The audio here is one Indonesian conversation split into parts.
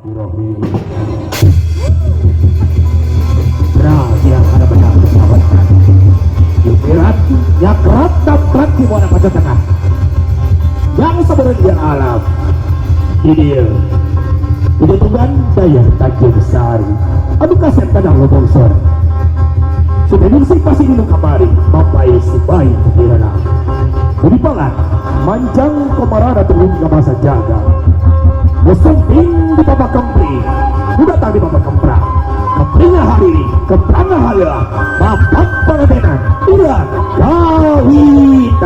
Bismillahirrahmanirrahim. Nah, yang ada benar sahabatkan. Yukirat, yakrat, daprat di mana pada tengah. Yang sebenarnya alam. Ini Tuhan daya Tanjung Sari. Aduh kaset kadang lubang sor. Sudah diusik pasti minum kamari. Bapai si bayi kekirana. Jadi pangan, manjang kemarana turun ke masa jaga. Musumping di Bapak Kempri. Udah tak di Bapak Kempra. Kemprinya hari ini, Kempranya hari lah. Bapak pengetenan. Udah kawitan.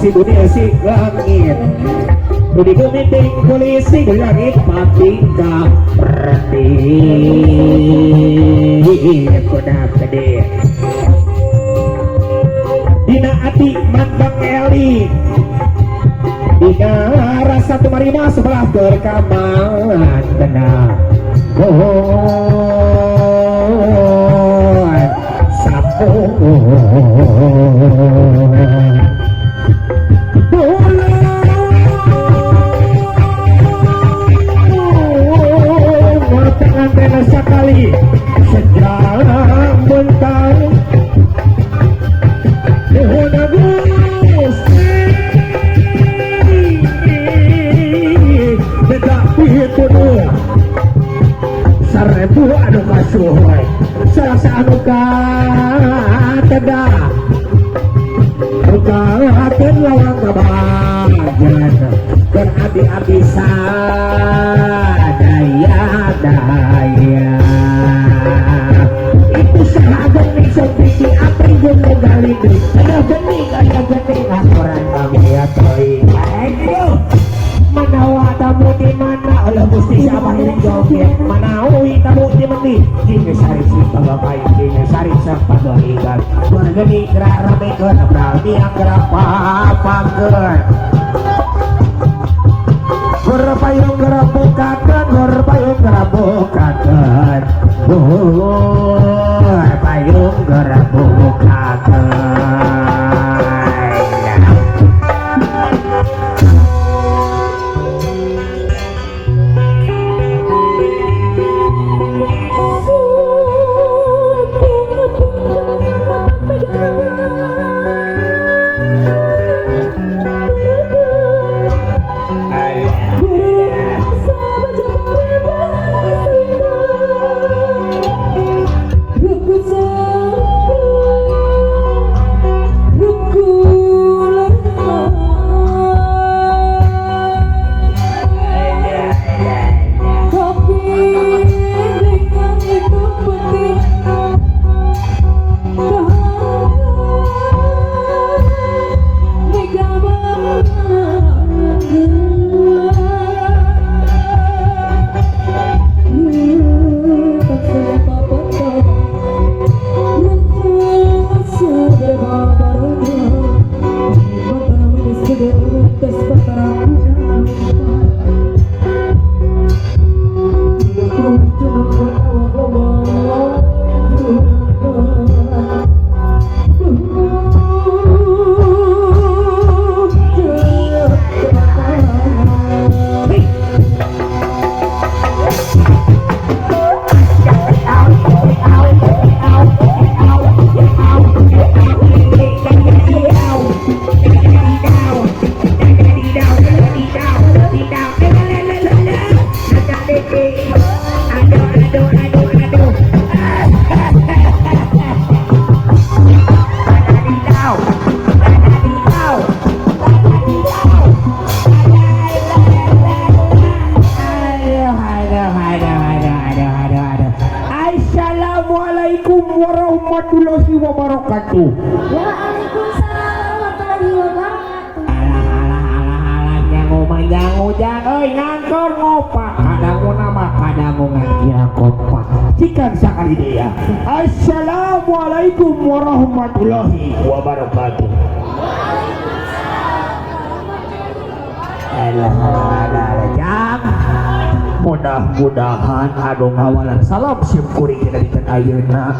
Si dunia si langit Budi gumiting polisi di langit patingka berhenti kuda gede Dina ati mandang Eli Dina rasa tumarima sebelah berkaman tenang sapu sekali sejarah bentang seribu anu kasuhoi salasa anu kateda rukahakeun lawang kabahagiaan keur abi-abisan daya itu sahabat nih seperti apa yang gali nih ada gening laporan kami ya toy ayo manawa tamu di mana oleh mesti siapa yang joget manawi tamu di mana kini sari si pagapai kini sari siapa doigan bergeni gerak ramekeun berarti yang gerak papakeun berpayung gerak bukakeun berpayung gerak bukakeun berpayung gerak bukakeun Assalamualaikum warahmatullahi wabarakatuh. Waalaikumsalam warahmatullahi wabarakatuh. Alah jangan ngangkor ngopak kadamu nama kadamu ngangira kompak cikan sakali dia. Assalamualaikum warahmatullahi wabarakatuh. Mudah-mudahan anu ngawalan salam simkuring dinten ayeuna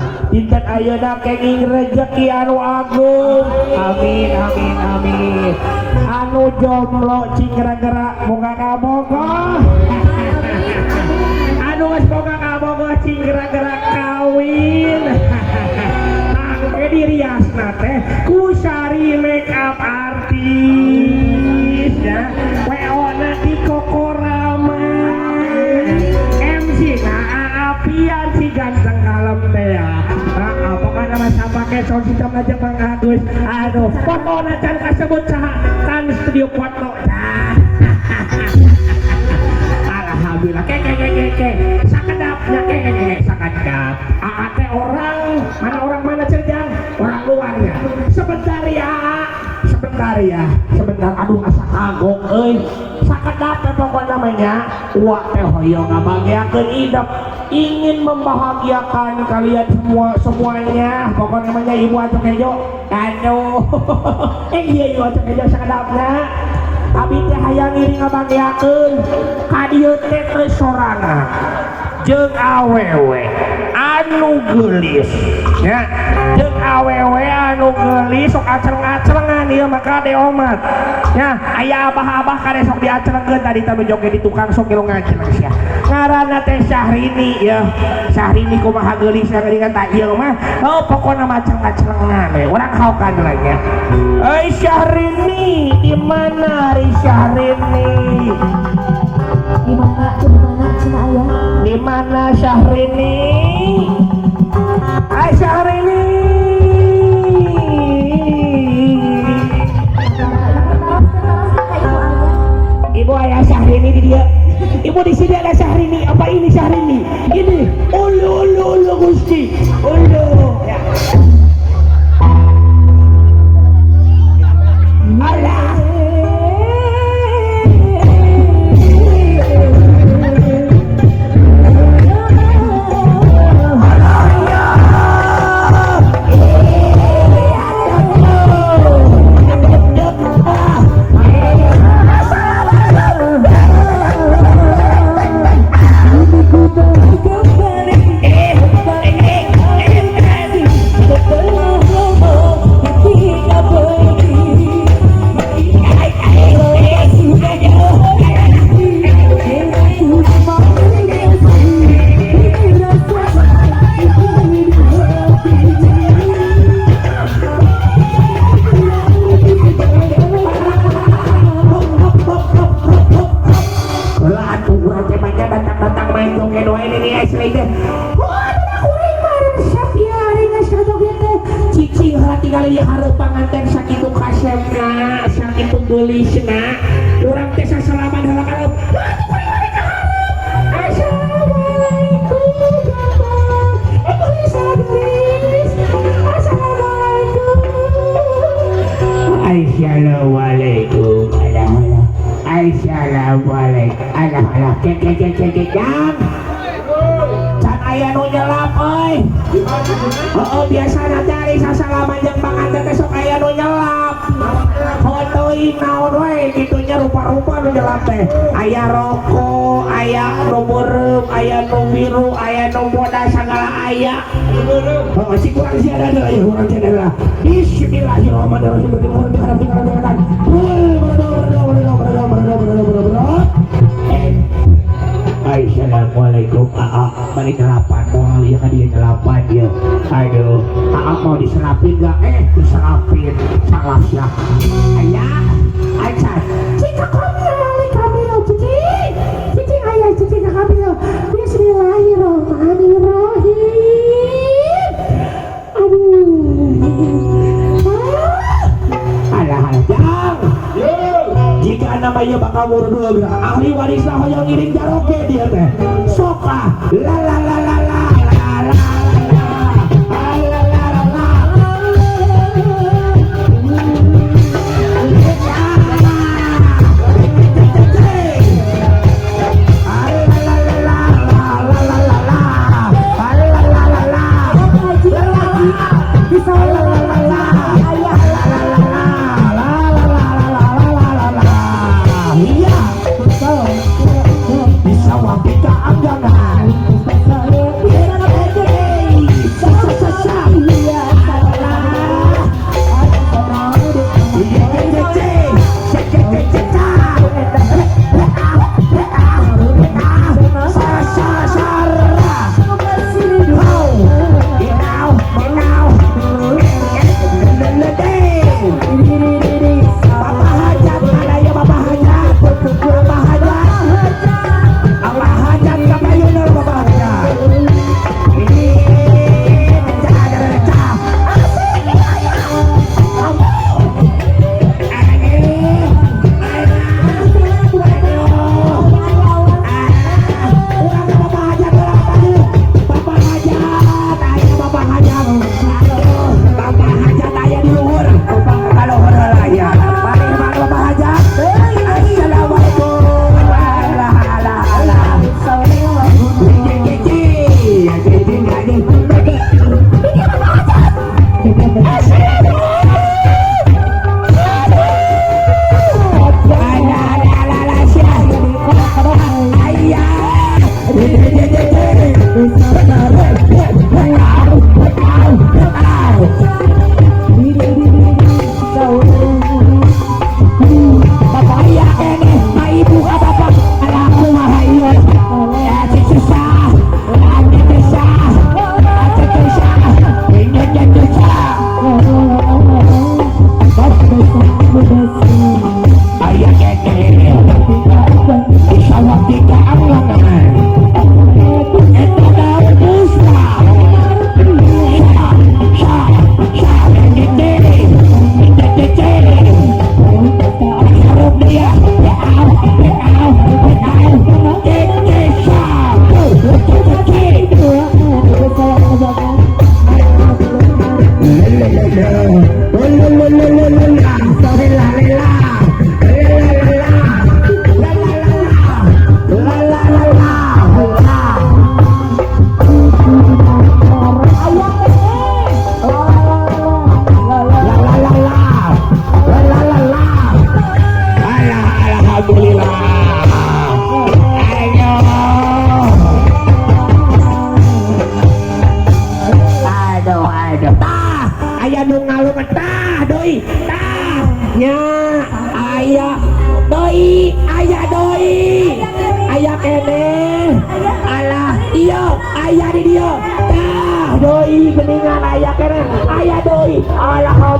kenging rezeki anu agung. Amin amin amin. Anu jomblo cing gara-gara moga kabogoh. Anu geus boga kabogoh cing gara-gara kawin. Anu diriasna teh ku sari make up artis ya. WO-na di Kokorama. Apian si ganteng kalem teh ya. Pokoknya masa pakai sound system aja Bang Agus. Aduh, foto can kasebut saha kan studio foto. Alhamdulillah ke sakedapnya sakedap. Teh orang mana cerjang? Orang luarnya. Sebentar aduh asa kagok euy. Sakedap pokoknya namanya uak teh hoyong ngabagiakeun idep ingin membahagiakan kalian semuanya. Pokoknya namanya Ibu Acok Ejo. Aduh. Iya Ibu Acok Ejo sakedapna. Abi teh hayang ngiring ngabagiakeun ka dieu teh sorangan jeung awewe anu geulis ya. Jeung awewe anu geulis sok aceleng-acelengan ieu mah kade omat ya. Aya abah-abah kade sok diacelengkeun tadi teh joget di tukang sok kilu ngaceleng sia. Ngaranna teh Syahrini ya. Syahrini kumaha geulis geuningan tah ieu mah pokona mah aceleng-acelengan we. Urang haokan lagi. Euy Syahrini, di mana Ri Syahrini? Di mana cina ayah? Di mana Syahrini? Hai Syahrini. Ibu ayah Syahrini di dia. Ibu di sini ada Syahrini. Apa ini Syahrini? Ini. Ulu Gusti. Ulu. Ya. Allah. Biasa cari sasalaman jeung panganten teh sok aya nu nyelap. Foto teuing naon we gitunya rupa-rupa nu jelema teh aya rokok aya nu beureum aya nu biru aya nu bodas sagala aya masih kurang sih ada ya kurang sih ada bismillahirrahmanirrahim Assalamualaikum balik nyelapan mau ya kan dia nyelapan dia aduh mau diserapin gak diserapin salah ya ayah aja cika kamil cici ayah cici kamil bismillahirrahmanirrahim alah jang jika namanya bakal murdu ahli waris lah yang ngirim jaroke dia teh sok lah la la la la la la la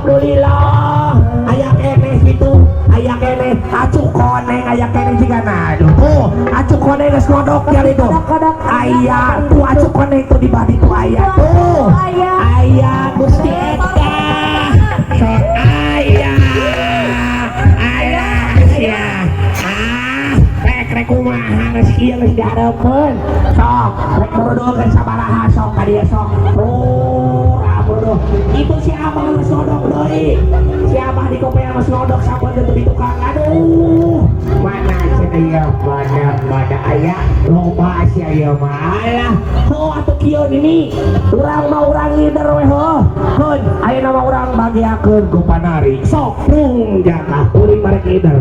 Alhamdulillah aya kene situ aya kene acuh koneng aya kene juga aduh tuh acuh koneng geus ngodok ya itu aya tuh acuh koneng tuh di badi tuh aya tuh aya Gusti eta sok aya alah sia rek kumaha geus kieu geus dihareupeun sok rek nurudukeun sabaraha sok ka dieu sok itu si abang mas ngodok doi si abang di kopea mas ngodok sampun itu di tukang aduh mana sih dia mana aya loba sia ieu mah alah heuh atuh kieu ini urang mah urang leader we heuh keun aya nama urang bagiakeun ku panari sok rung jaka kuring marek leader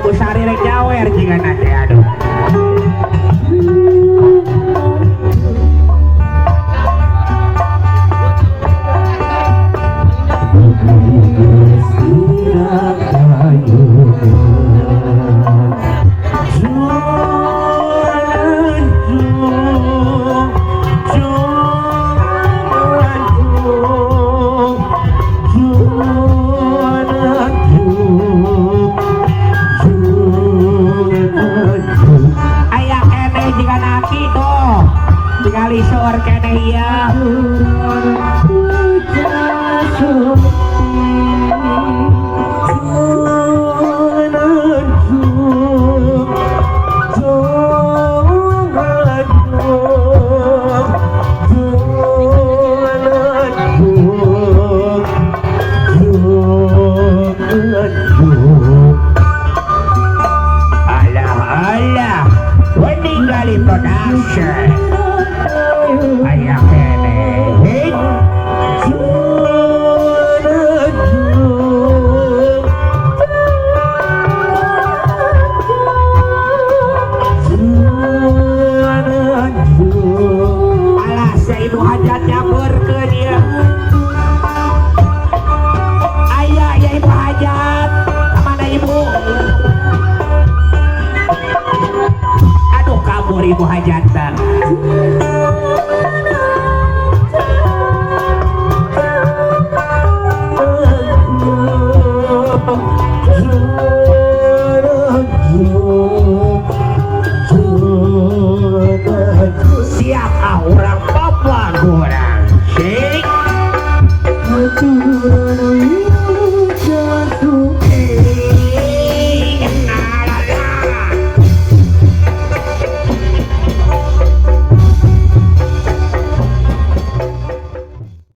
Busari rek jawer jika nanti aduh kali sor kene iya alah wedding kali production ayah kene hit alah si ibu hajat nyamber ke dia ayah ya ibu hajat mana ibu aduh kabur ibu hajatan siap orang papa kurang